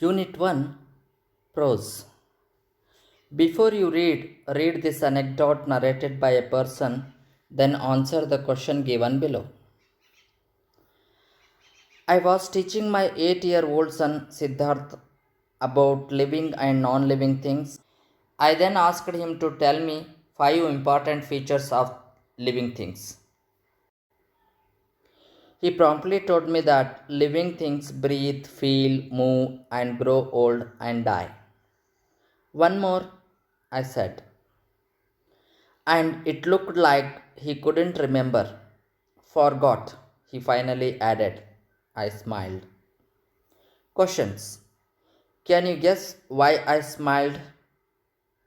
Unit 1 Prose. Before you read this anecdote narrated by a person, then answer the question given below. I was teaching my 8-year-old son Siddharth about living and non living things. I then asked him to tell me 5 important features of living things. He promptly told me that living things breathe, feel, move, and grow old and die. One more, I said, and it looked like he couldn't remember. Forgot, he finally added. I smiled. Questions. Can you guess why I smiled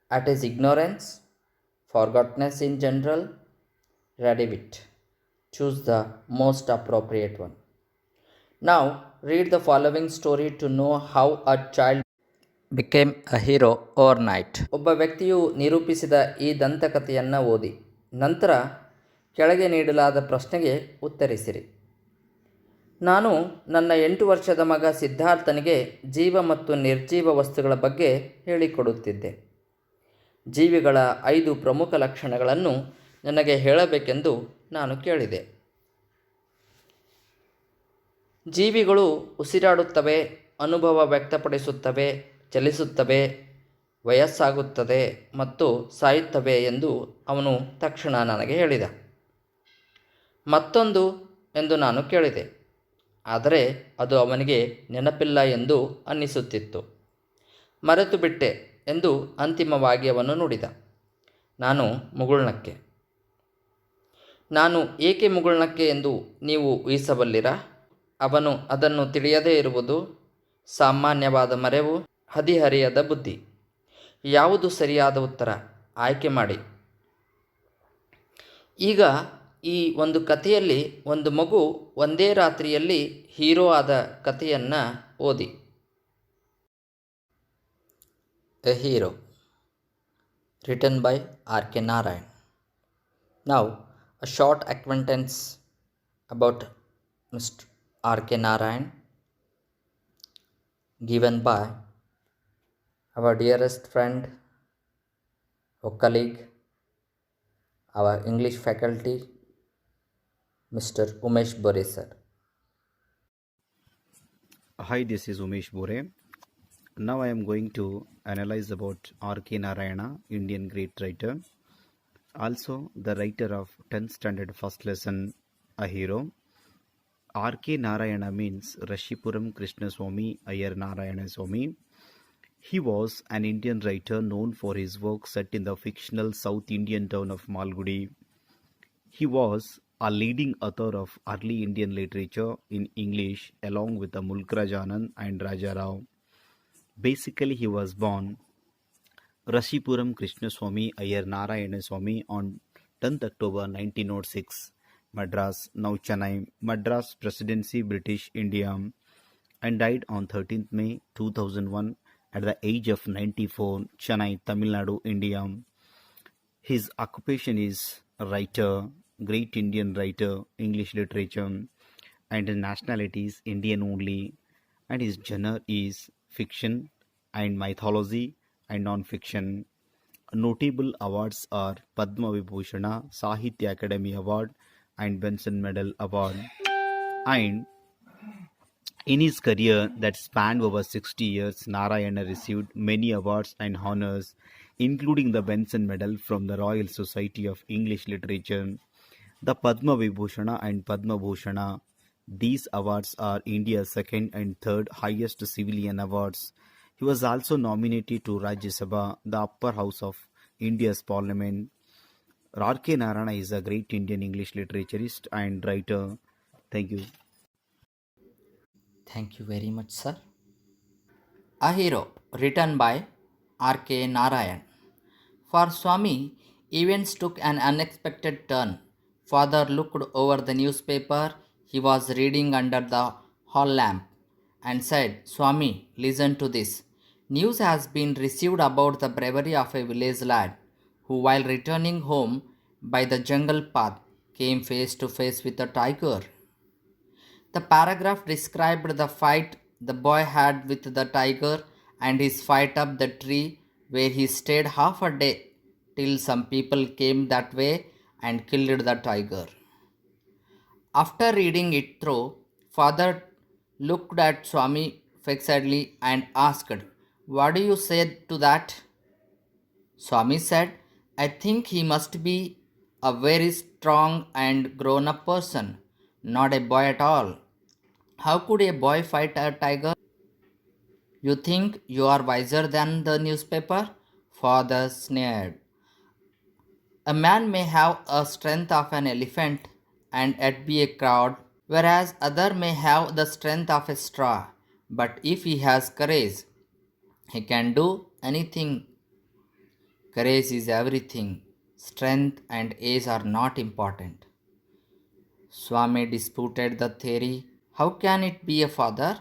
at his ignorance? Forgottenness in general? Ready wit. Choose the most appropriate one. Now, read the following story to know how a child became a hero overnight. ಒಬ್ಬ ವ್ಯಕ್ತಿಯು ನಿರೂಪಿಸಿದ ಈ ದಂತಕಥೆಯನ್ನು ಓದಿ ನಂತರ ಕೆಳಗೆ ನೀಡಲಾದ ಪ್ರಶ್ನೆಗೆ ಉತ್ತರಿಸಿರಿ. ನಾನು ನನ್ನ 8 ವರ್ಷದ ಮಗ ಸಿದ್ಧಾರ್ಥನಿಗೆ ಜೀವ ಮತ್ತು ನಿರ್ಜೀವ ವಸ್ತುಗಳ ಬಗ್ಗೆ ಹೇಳಿಕೊಡುತ್ತಿದ್ದೆ. ಜೀವಿಗಳ 5 ಪ್ರಮುಖ ಲಕ್ಷಣಗಳನ್ನು ನನಗೆ ಹೇಳಬೇಕೆಂದು ನಾನು ಕೇಳಿದೆ. ಜೀವಿಗಳು ಉಸಿರಾಡುತ್ತವೆ, ಅನುಭವ ವ್ಯಕ್ತಪಡಿಸುತ್ತವೆ, ಚಲಿಸುತ್ತವೆ, ವಯಸ್ಸಾಗುತ್ತದೆ ಮತ್ತು ಸಾಯುತ್ತವೆ ಎಂದು ಅವನು ತಕ್ಷಣ ನನಗೆ ಹೇಳಿದ. ಮತ್ತೊಂದು ಎಂದು ನಾನು ಕೇಳಿದೆ, ಆದರೆ ಅದು ಅವನಿಗೆ ನೆನಪಿಲ್ಲ ಎಂದು ಅನ್ನಿಸುತ್ತಿತ್ತು. ಮರೆತು ಬಿಟ್ಟೆ ಎಂದು ಅಂತಿಮವಾಗಿ ಅವನು ನುಡಿದ. ನಾನು ಮುಗುಳ್ನಕ್ಕೆ. ನಾನು ಏಕೆ ಮುಗುಳ್ನಕ್ಕೆ ಎಂದು ನೀವು ಊಹಿಸಬಲ್ಲಿರಾ? ಅವನು ಅದನ್ನು ತಿಳಿಯದೇ ಇರುವುದು ಸಾಮಾನ್ಯವಾದ ಮರೆವು, ಹದಿಹರಿಯದ ಬುದ್ಧಿ. ಯಾವುದು ಸರಿಯಾದ ಉತ್ತರ? ಆಯ್ಕೆ ಮಾಡಿ. ಈಗ ಈ ಒಂದು ಕಥೆಯಲ್ಲಿ ಒಂದು ಮಗು ಒಂದೇ ರಾತ್ರಿಯಲ್ಲಿ ಹೀರೋ ಆದ ಕಥೆಯನ್ನು ಓದಿ. A hero written by R.K. Narayan. Now, a short acquaintance about Mr. R.K. Narayan given by our dearest friend, our colleague, our English faculty, Mr. Umesh Bore sir. Hi, this is Umesh Bore. Now I am going to analyze about R.K. Narayana, Indian great writer. Also the writer of 10th standard first lesson, A Hero. R.K. Narayana means Rashipuram Krishnaswamy Iyer Narayana Swamy. He was an Indian writer known for his work set in the fictional South Indian town of Malgudi. He was a leading author of early Indian literature in English along with Mulkraj Anand and Raja Rao. Basically, he was born Rashipuram Krishnaswamy Iyer Narayana Swamy on 10th October 1906, Madras, now Chennai, Madras Presidency, British India, and died on 13th May 2001 at the age of 94, Chennai, Tamil Nadu, India. His occupation is a writer, great Indian writer, English literature, and his nationality is Indian only, and his genre is fiction and mythology and non-fiction. Notable awards are Padma Vibhushana, Sahitya Academy Award, and Benson Medal Award. And in his career that spanned over 60 years, Narayana received many awards and honors, including the Benson Medal from the Royal Society of English Literature, the Padma Vibhushana and Padma Bhushana. These awards are India's second and third highest civilian awards. He was also nominated to Rajya Sabha, the upper house of India's parliament. R.K. Narayana is a great Indian English literaturist and writer. Thank you. Thank you very much, sir. A Hero, written by R.K. Narayan. For Swami, events took an unexpected turn. Father looked over the newspaper he was reading under the hall lamp and said, Swami, listen to this. News has been received about the bravery of a village lad who, while returning home by the jungle path, came face to face with a tiger. The paragraph described the fight the boy had with the tiger and his fight up the tree, where he stayed half a day till some people came that way and killed the tiger. After reading it through, father looked at Swami fixedly and asked, "What do you say to that?" Swami said, "I think he must be a very strong and grown up person, not a boy at all. How could a boy fight a tiger?" "You think you are wiser than the newspaper?" Father sneered. "A man may have a strength of an elephant and yet be a crowd, whereas other may have the strength of a straw. But if he has courage, he can do anything. Courage is everything. Strength and age are not important." Swami disputed the theory. "How can it be, a father?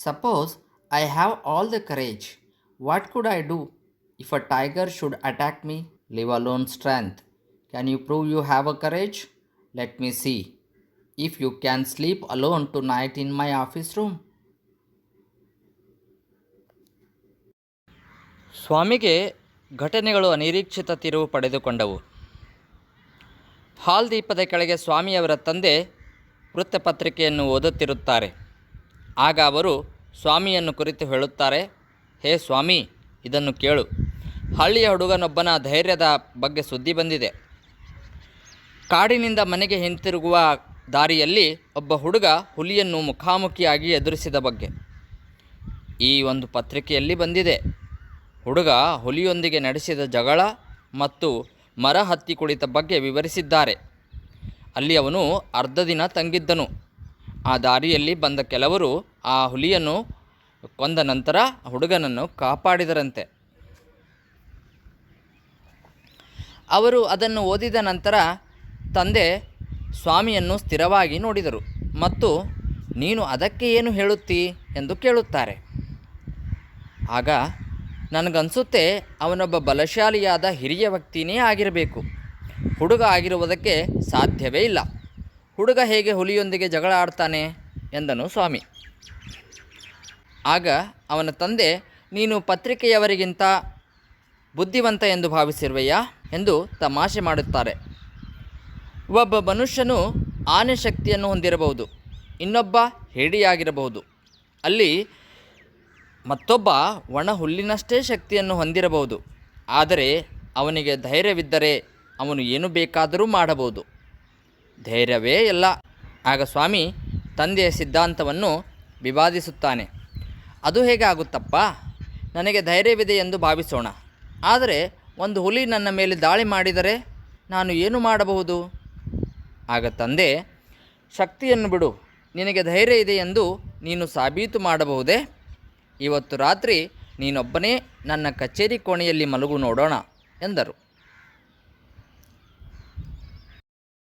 Suppose I have all the courage. What could I do if a tiger should attack me? Leave alone strength. Can you prove you have a courage? Let me see. If you can sleep alone tonight in my office room." ಸ್ವಾಮಿಗೆ ಘಟನೆಗಳು ಅನಿರೀಕ್ಷಿತ ತಿರುವು ಪಡೆದುಕೊಂಡವು. ಹಾಲ್ ದೀಪದ ಕೆಳಗೆ ಸ್ವಾಮಿಯವರ ತಂದೆ ವೃತ್ತಪತ್ರಿಕೆಯನ್ನು ಓದುತ್ತಿರುತ್ತಾರೆ. ಆಗ ಅವರು ಸ್ವಾಮಿಯನ್ನು ಕುರಿತು ಹೇಳುತ್ತಾರೆ, "ಹೇ ಸ್ವಾಮಿ, ಇದನ್ನು ಕೇಳು. ಹಳ್ಳಿಯ ಹುಡುಗನೊಬ್ಬನ ಧೈರ್ಯದ ಬಗ್ಗೆ ಸುದ್ದಿ ಬಂದಿದೆ. ಕಾಡಿನಿಂದ ಮನೆಗೆ ಹಿಂತಿರುಗುವ ದಾರಿಯಲ್ಲಿ ಒಬ್ಬ ಹುಡುಗ ಹುಲಿಯನ್ನು ಮುಖಾಮುಖಿಯಾಗಿ ಎದುರಿಸಿದ ಬಗ್ಗೆ ಈ ಒಂದು ಪತ್ರಿಕೆಯಲ್ಲಿ ಬಂದಿದೆ. ಹುಡುಗ ಹುಲಿಯೊಂದಿಗೆ ನಡೆಸಿದ ಜಗಳ ಮತ್ತು ಮರ ಹತ್ತಿ ಕುಳಿತ ಬಗ್ಗೆ ವಿವರಿಸಿದ್ದಾರೆ. ಅಲ್ಲಿ ಅವನು ಅರ್ಧ ದಿನ ತಂಗಿದ್ದನು. ಆ ದಾರಿಯಲ್ಲಿ ಬಂದ ಕೆಲವರು ಆ ಹುಲಿಯನ್ನು ಕೊಂದ ನಂತರ ಹುಡುಗನನ್ನು ಕಾಪಾಡಿದರಂತೆ. ಅವರು ಅದನ್ನು ಓದಿದ ನಂತರ ತಂದೆ ಸ್ವಾಮಿಯನ್ನು ಸ್ಥಿರವಾಗಿ ನೋಡಿದರು ಮತ್ತು "ನೀನು ಅದಕ್ಕೆ ಏನು ಹೇಳುತ್ತೀ?" ಎಂದು ಕೇಳುತ್ತಾರೆ. ಆಗ ನನಗನ್ಸುತ್ತೆ ಅವನೊಬ್ಬ ಬಲಶಾಲಿಯಾದ ಹಿರಿಯ ವ್ಯಕ್ತಿಯೇ ಆಗಿರಬೇಕು. ಹುಡುಗ ಆಗಿರುವುದಕ್ಕೆ ಸಾಧ್ಯವೇ ಇಲ್ಲ. ಹುಡುಗ ಹೇಗೆ ಹುಲಿಯೊಂದಿಗೆ ಜಗಳ ಆಡ್ತಾನೆ ಎಂದನು ಸ್ವಾಮಿ. ಆಗ ಅವನ ತಂದೆ, "ನೀನು ಪತ್ರಿಕೆಯವರಿಗಿಂತ ಬುದ್ಧಿವಂತ ಎಂದು ಭಾವಿಸಿರುವೆಯಾ?" ಎಂದು ತಮಾಷೆ ಮಾಡುತ್ತಾರೆ. ಒಬ್ಬ ಮನುಷ್ಯನು ಆನೆ ಶಕ್ತಿಯನ್ನು ಹೊಂದಿರಬಹುದು, ಇನ್ನೊಬ್ಬ ಹೇಡಿಯಾಗಿರಬಹುದು. ಅಲ್ಲಿ ಮತ್ತೊಬ್ಬ ಒಣ ಹುಲ್ಲಿನಷ್ಟೇ ಶಕ್ತಿಯನ್ನು ಹೊಂದಿರಬಹುದು. ಆದರೆ ಅವನಿಗೆ ಧೈರ್ಯವಿದ್ದರೆ ಅವನು ಏನು ಬೇಕಾದರೂ ಮಾಡಬಹುದು. ಧೈರ್ಯವೇ ಎಲ್ಲ. ಆಗ ಸ್ವಾಮಿ ತಂದೆಯ ಸಿದ್ಧಾಂತವನ್ನು ವಿವಾದಿಸುತ್ತಾನೆ. "ಅದು ಹೇಗೆ ಆಗುತ್ತಪ್ಪ? ನನಗೆ ಧೈರ್ಯವಿದೆ ಎಂದು ಭಾವಿಸೋಣ. ಆದರೆ ಒಂದು ಹುಲಿ ನನ್ನ ಮೇಲೆ ದಾಳಿ ಮಾಡಿದರೆ ನಾನು ಏನು ಮಾಡಬಹುದು?" ಆಗ ತಂದೆ, "ಶಕ್ತಿಯನ್ನು ಬಿಡು. ನಿನಗೆ ಧೈರ್ಯ ಇದೆ ಎಂದು ನೀನು ಸಾಬೀತು ಮಾಡಬಹುದೇ? ಇವತ್ತು ರಾತ್ರಿ ನೀನೊಬ್ಬನೇ ನನ್ನ ಕಚೇರಿ ಕೋಣೆಯಲ್ಲಿ ಮಲಗು ನೋಡೋಣ" ಎಂದರು.